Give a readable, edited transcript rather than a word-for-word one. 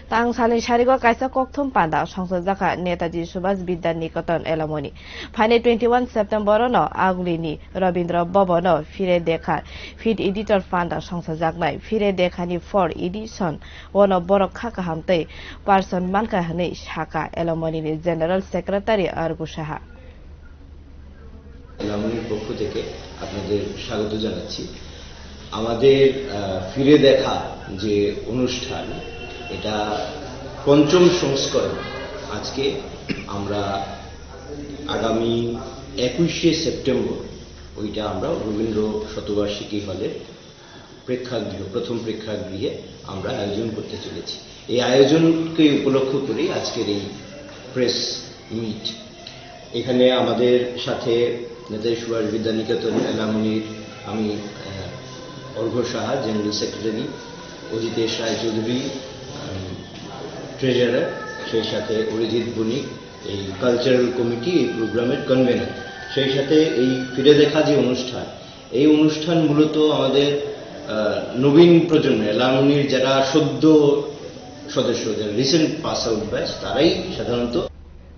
Tangsalni sarigo kaisa kokthum panda sangchakha Netaji Subhash Vidyaniketon Alamni. Phainai 21 September no aulini Rabindra Bhavan no Phire dekha feed editor panda sangchajaknai Phire dekha ni 4 edition one of borok kaham tei person mankha hinwi sakha Alamni ni General Secretary Argo Saha. আলামনির পক্ষ থেকে আপনাদের স্বাগত জানাচ্ছি। আমাদের ফিরে দেখা যে অনুষ্ঠান এটা পঞ্চম সংস্করণ। আজকে আমরা আগামী 21শে সেপ্টেম্বর ওইটা আমরা রবীন্দ্র শতবার্ষিকী হলের প্রেক্ষাগৃহ প্রথম প্রেক্ষাগৃহে আমরা আয়োজন করতে চলেছি। এই আয়োজনকে উপলক্ষ করে আজকের এই প্রেস মিট। এখানে আমাদের সাথে নেতাজি সুভাষ বিদ্যানিকেতন এলামনির আমি অর্ঘ্য সাহা জেনারেল সেক্রেটারি, অজিতেশ রায় চৌধুরী ট্রেজারার, সেই সাথে অরিজিৎ বণিক এই কালচারাল কমিটি এই প্রোগ্রামের কনভেনার, সেই সাথে এই ফিরে দেখা যে অনুষ্ঠান, এই অনুষ্ঠান মূলত আমাদের নবীন প্রজন্ম এলামনির যারা সদ্য সদস্য, যারা রিসেন্ট পাস আউট ব্যাচ, তারাই সাধারণত